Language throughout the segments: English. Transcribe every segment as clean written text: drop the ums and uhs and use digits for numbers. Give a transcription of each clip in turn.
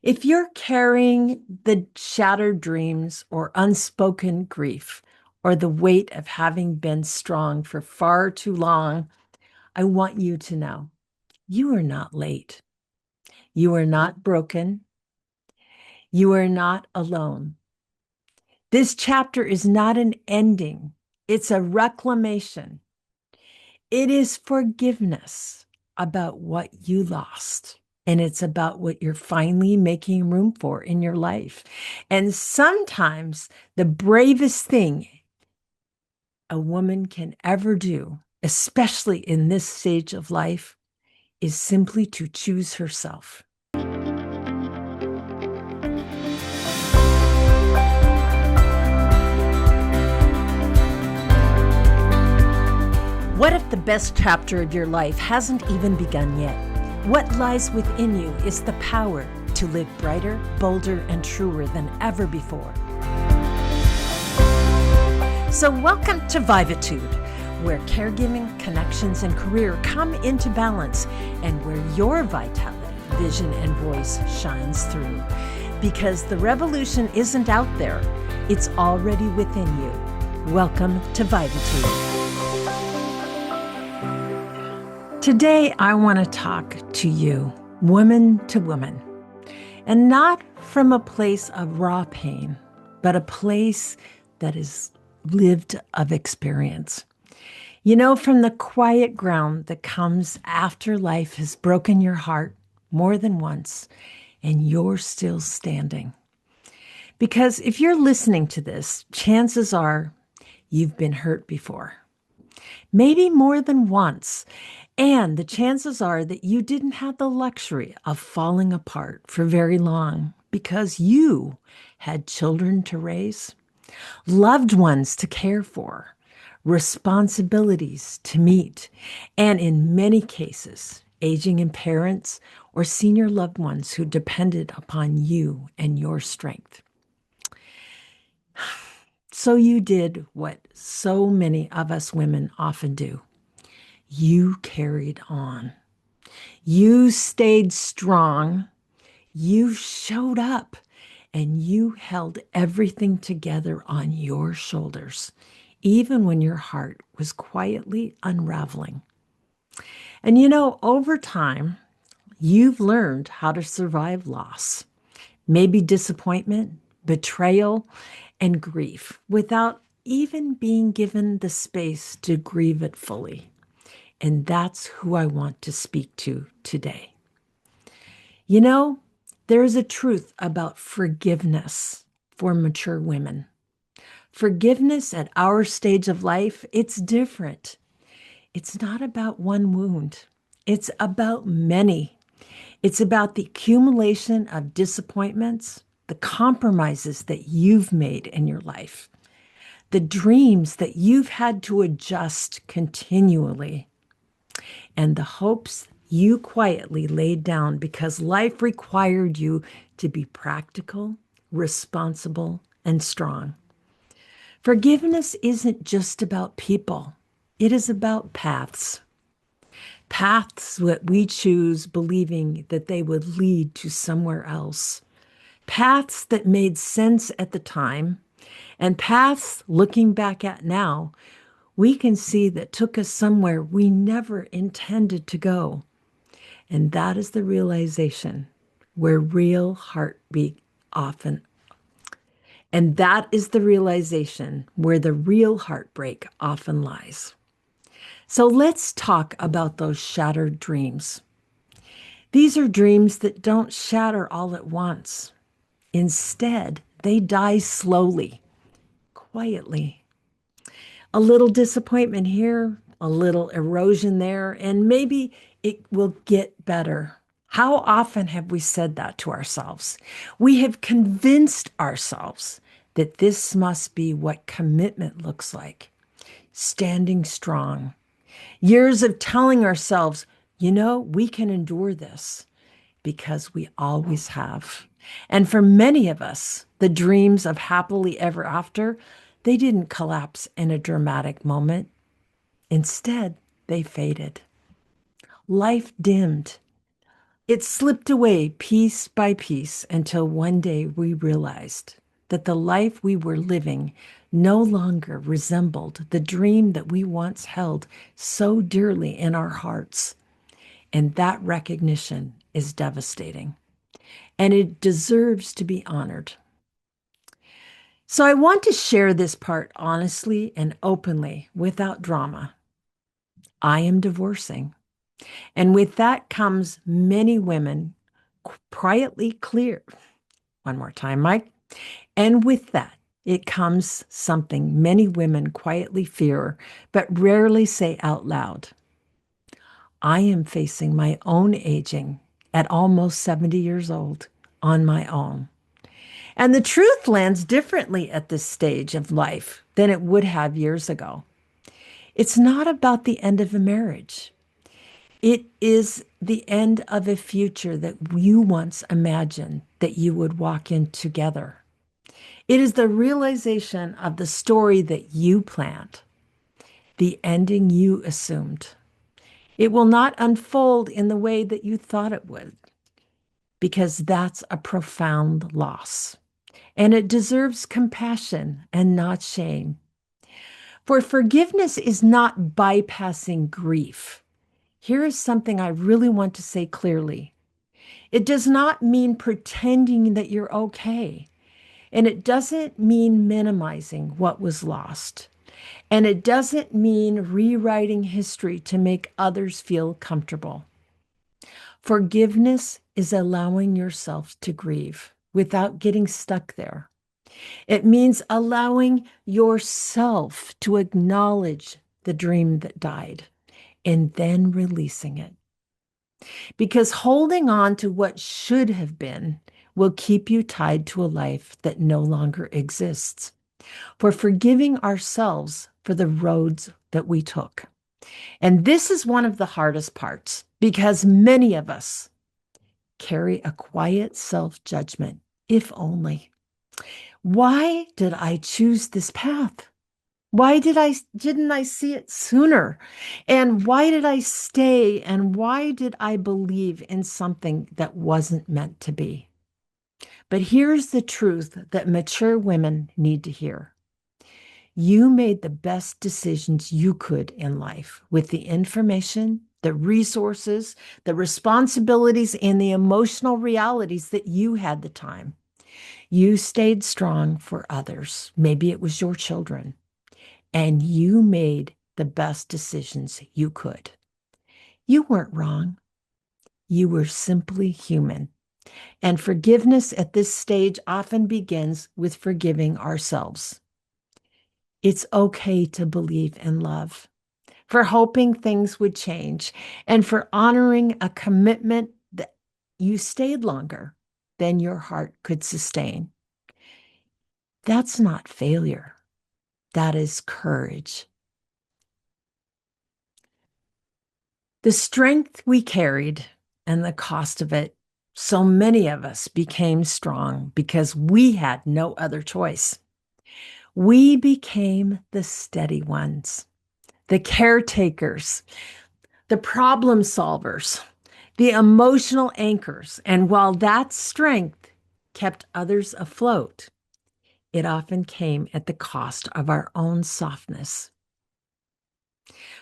If you're carrying the shattered dreams or unspoken grief or the weight of having been strong for far too long, I want you to know you are not late. You are not broken. You are not alone. This chapter is not an ending, it's a reclamation. It is forgiveness about what you lost. And it's about what you're finally making room for in your life. And sometimes the bravest thing a woman can ever do, especially in this stage of life, is simply to choose herself. What if the best chapter of your life hasn't even begun yet? What lies within you is the power to live brighter, bolder, and truer than ever before. So welcome to Vivatude, where caregiving, connections, and career come into balance, and where your vitality, vision, and voice shines through. Because the revolution isn't out there, it's already within you. Welcome to Vivatude. Today, I want to talk to you, woman to woman, and not from a place of raw pain, but a place that is lived of experience. You know, from the quiet ground that comes after life has broken your heart more than once, and you're still standing. Because if you're listening to this, chances are you've been hurt before, maybe more than once. And the chances are that you didn't have the luxury of falling apart for very long because you had children to raise, loved ones to care for, responsibilities to meet, and in many cases, aging parents or senior loved ones who depended upon you and your strength. So you did what so many of us women often do. You carried on. You stayed strong. You showed up and you held everything together on your shoulders, even when your heart was quietly unraveling. And you know, over time, you've learned how to survive loss, maybe disappointment, betrayal, and grief without even being given the space to grieve it fully. And that's who I want to speak to today. You know, there is a truth about forgiveness for mature women. Forgiveness at our stage of life, it's different. It's not about one wound. It's about many. It's about the accumulation of disappointments, the compromises that you've made in your life, the dreams that you've had to adjust continually, and the hopes you quietly laid down because life required you to be practical, responsible, and strong. Forgiveness isn't just about people. It is about paths. Paths that we choose believing that they would lead to somewhere else. Paths that made sense at the time, and paths looking back at now we can see that took us somewhere we never intended to go. And that is the realization where real heartbeat often, and that is the realization where the real heartbreak often lies. So let's talk about those shattered dreams. These are dreams that don't shatter all at once. Instead, they die slowly, quietly. A little disappointment here, a little erosion there, and maybe it will get better. How often have we said that to ourselves? We have convinced ourselves that this must be what commitment looks like. Standing strong. Years of telling ourselves, you know, we can endure this because we always have. And for many of us, the dreams of happily ever after, they didn't collapse in a dramatic moment. Instead, they faded. Life dimmed. It slipped away piece by piece until one day we realized that the life we were living no longer resembled the dream that we once held so dearly in our hearts. And that recognition is devastating, and it deserves to be honored. So I want to share this part honestly and openly without drama. I am divorcing. And with that comes many women quietly clear. One more time, Mike. And with that, it comes something many women quietly fear, but rarely say out loud. I am facing my own aging at almost 70 years old on my own. And the truth lands differently at this stage of life than it would have years ago. It's not about the end of a marriage. It is the end of a future that you once imagined that you would walk in together. It is the realization of the story that you planned, the ending you assumed. It will not unfold in the way that you thought it would, because that's a profound loss. And it deserves compassion and not shame. For forgiveness is not bypassing grief. Here is something I really want to say clearly. It does not mean pretending that you're okay. And it doesn't mean minimizing what was lost. And it doesn't mean rewriting history to make others feel comfortable. Forgiveness is allowing yourself to grieve without getting stuck there. It means allowing yourself to acknowledge the dream that died and then releasing it. Because holding on to what should have been will keep you tied to a life that no longer exists. For forgiving ourselves for the roads that we took. And this is one of the hardest parts because many of us carry a quiet self-judgment, if only. Why did I choose this path? Didn't I see it sooner? And why did I stay? And why did I believe in something that wasn't meant to be? But here's the truth that mature women need to hear. You made the best decisions you could in life with the information, the resources, the responsibilities, and the emotional realities that you had the time. You stayed strong for others. Maybe it was your children. And you made the best decisions you could. You weren't wrong. You were simply human. And forgiveness at this stage often begins with forgiving ourselves. It's okay to believe in love, for hoping things would change, and for honoring a commitment that you stayed longer than your heart could sustain. That's not failure. That is courage. The strength we carried and the cost of it, so many of us became strong because we had no other choice. We became the steady ones, the caretakers, the problem solvers, the emotional anchors. And while that strength kept others afloat, it often came at the cost of our own softness.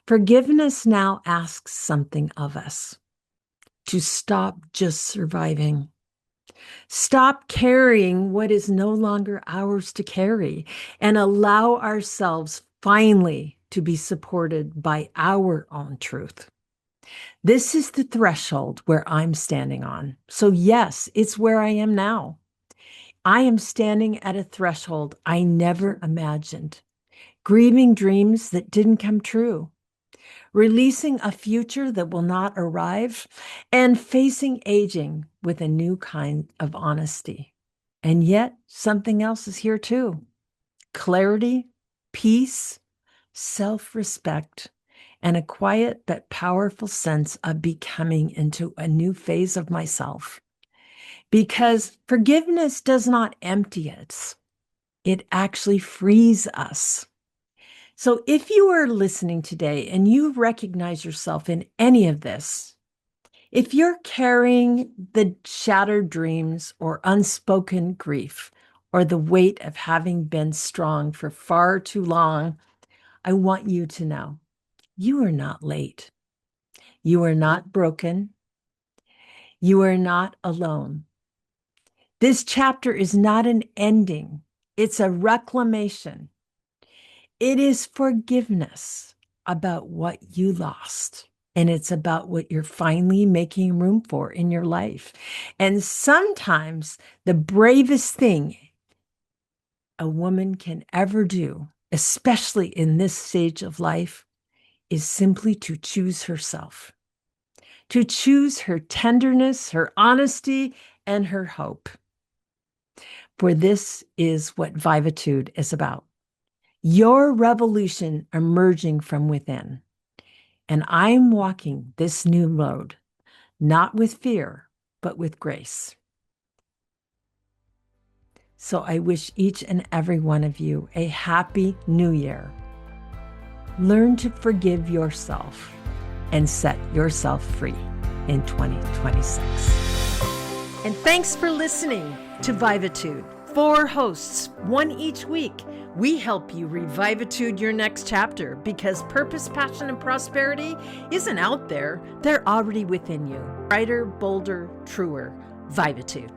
Forgiveness now asks something of us: to stop just surviving. Stop carrying what is no longer ours to carry and allow ourselves finally to be supported by our own truth. This is the threshold where I'm standing on. So yes, it's where I am now. I am standing at a threshold I never imagined, grieving dreams that didn't come true, releasing a future that will not arrive, and facing aging with a new kind of honesty. And yet, something else is here too: clarity, peace, self-respect, and a quiet but powerful sense of becoming into a new phase of myself. Because forgiveness does not empty us, it actually frees us. So if you are listening today and you recognize yourself in any of this, If you're carrying the shattered dreams or unspoken grief or the weight of having been strong for far too long, I want you to know you are not late. You are not broken. You are not alone. This chapter is not an ending. It's a reclamation. It is forgiveness about what you lost. And it's about what you're finally making room for in your life. And sometimes the bravest thing a woman can ever do, especially in this stage of life, is simply to choose herself, to choose her tenderness, her honesty, and her hope. For this is what Vivatude is about. Your revolution emerging from within. And I'm walking this new road, not with fear, but with grace. So I wish each and every one of you a happy new year. Learn to forgive yourself and set yourself free in 2026. And thanks for listening to Vivatude. 4 hosts, 1 each week. We help you revivatude your next chapter because purpose, passion, and prosperity isn't out there. They're already within you. Brighter, bolder, truer. Vivatude.